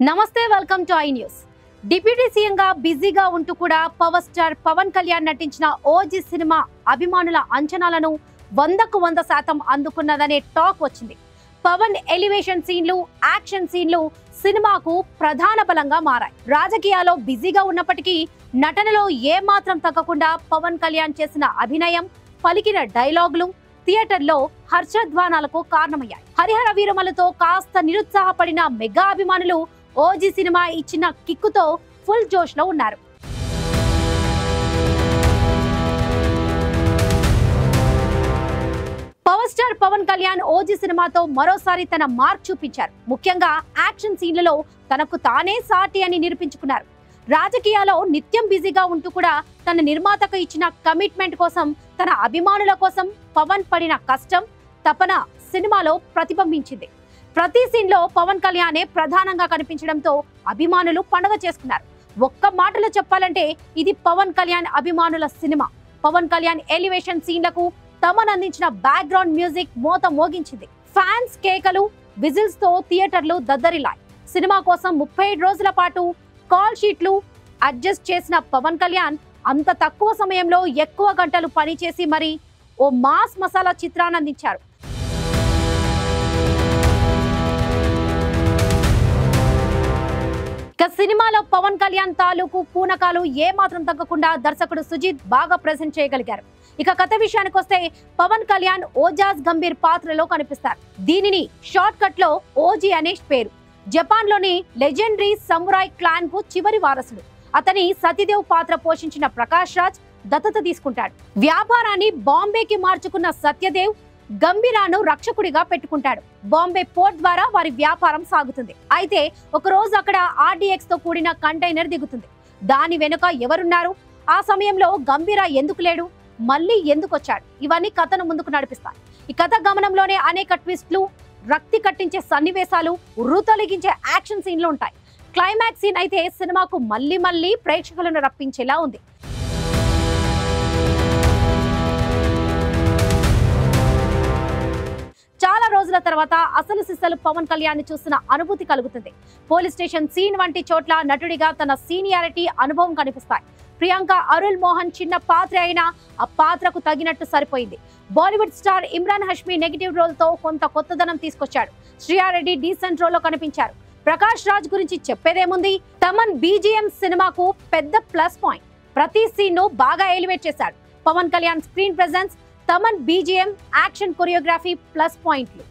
నమస్తే welcome to I news. Deputy CM గా బిజీగా ఉంటూ కూడా పవర్ స్టార్ పవన్ కళ్యాణ్ నటించిన ఓజీ సినిమా అభిమానుల అంచనాలను 100కు 100% అందుకున్నదనే టాక్ వచ్చింది. పవన్ ఎలివేషన్ సీన్లు, యాక్షన్ సీన్లు సినిమాకు ప్రధాన బలంగా మారాయి. రాజకీయాల్లో బిజీగా ఉన్నప్పటికీ నటనలో ఏమాత్రం తగ్గకుండా పవన్ కళ్యాణ్ చేసిన అభినయం, పలికిన డైలాగులు థియేటర్లో హర్షధ్వానాలకు కారణమయ్యాయి. హరిహర వీరమలతో కాస్త నిరుత్సాహపడిన మెగా అభిమానులు ఓజీ సినిమా ఇచ్చిన కిక్కుతో ఫుల్ జోష్ లో ఉన్నారు. Power star Pawan Kalyan OG సినిమాతో మరోసారి తన మార్క్ చూపించారు. ముఖ్యంగా యాక్షన్ సీన్లలో తనకు తానే సాటి అని నిరూపించుకున్నారు. రాజకీయాల్లో నిత్యం బిజీగా ఉంటూ కూడా తన నిర్మాతకు ఇచ్చిన కమిట్మెంట్ కోసం, తన అభిమానుల కోసం పవన్ పడిన కష్టం, తపన సినిమాలో ప్రతిబింబించింది. ప్రతి సీన్ లో పవన్ కళ్యాణే ప్రధానంగా కనిపించడంతో అభిమానులు పండుగ చేసుకున్నారు. ఒక్క మాటలో చెప్పాలంటే ఇది పవన్ కళ్యాణ్ అభిమానుల సినిమా. పవన్ కళ్యాణ్ ఎలివేషన్ సీన్లకు తమన్ అందించిన బ్యాక్గ్రౌండ్ మ్యూజిక్ మోత మోగించింది. ఫ్యాన్స్ కేకలు, విజిల్స్ తో థియేటర్లు దద్దరిల్లాయి. సినిమా కోసం 37 రోజుల పాటు కాల్ షీట్లు అడ్జస్ట్ చేసిన పవన్ కళ్యాణ్ అంత తక్కువ సమయంలో ఎక్కువ గంటలు పనిచేసి మరి ఓ మాస్ మసాలా చిత్రాన్ని అందించారు. సినిమాలో పవన్ కళ్యాణ్ తాలూకు పూనకాలు ఏమాత్రం తగ్గకుండా దర్శకుడు సుజిత్ బాగా ప్రెజెంట్ చేయగలిగారు. ఇక కథ విషయానికి వస్తే పవన్ కళ్యాణ్ ఓజాజ్ గంభీర్ పాత్రలో కనిపిస్తారు. దీనిని షార్ట్ కట్ లో ఓజీ అనే పేరు. జపాన్ లోని లెజెండరీ సమురాయ్ క్లాన్ కు చివరి వారసుడు. అతని సతీదేవ్ పాత్ర పోషించిన ప్రకాష్ రాజ్ దత్తత తీసుకుంటాడు. వ్యాపారాన్ని బాంబేకి మార్చుకున్న సత్యదేవ్ గంభీరాను రక్షకుడిగా పెట్టుకుంటాడు. బాంబే పోర్ట్ ద్వారా వారి వ్యాపారం సాగుతుంది. అయితే ఒక రోజు అక్కడ ఆర్డీఎక్స్ తో కూడిన కంటైనర్ దిగుతుంది. దాని వెనుక ఎవరున్నారు? ఆ సమయంలో గంభీరా ఎందుకు లేడు? మళ్ళీ ఎందుకు వచ్చాడు? ఇవన్నీ కథను ముందుకు నడిపిస్తాయి. ఈ కథ గమనంలోనే అనేక ట్విస్ట్లు, రక్తి కట్టించే సన్నివేశాలు, ఉర్రు తొలగించే యాక్షన్ సీన్లు ఉంటాయి. క్లైమాక్స్ సీన్ అయితే సినిమాకు మళ్ళీ ప్రేక్షకులను రప్పించేలా ఉంది. చాలా రోజుల తర్వాత అసలు సిసలు పవన్ కళ్యాణ్ ని చూస్తున్న అనుభూతి కలుగుతుంది. పోలీస్ స్టేషన్ సీన్ వంటి చోట్ల నటుడిగా తన సీనియారిటీ, అనుభవం కనిపిస్తాయి. ప్రియాంక అరుల్ మోహన్ చిన్న పాత్ర అయినా ఆ పాత్రకు తగినట్టు సరిపోయింది. Bollywood star Emraan Hashmi negative role తో కొంత కొత్తదనం తీసుకొచ్చాడు. శ్రీయారెడ్డి డీసెంట్ రోల్ లో కనిపించారు. ప్రకాష్ రాజ్ గురించి చెప్పేదేముంది? తమన్ బీజిఎం సినిమాకు పెద్ద ప్లస్ పాయింట్. ప్రతి సీన్ ను బాగా ఎలివేట్ చేశాడు. Pawan Kalyan screen presence, Thaman BGM, action choreography plus పాయింట్లు.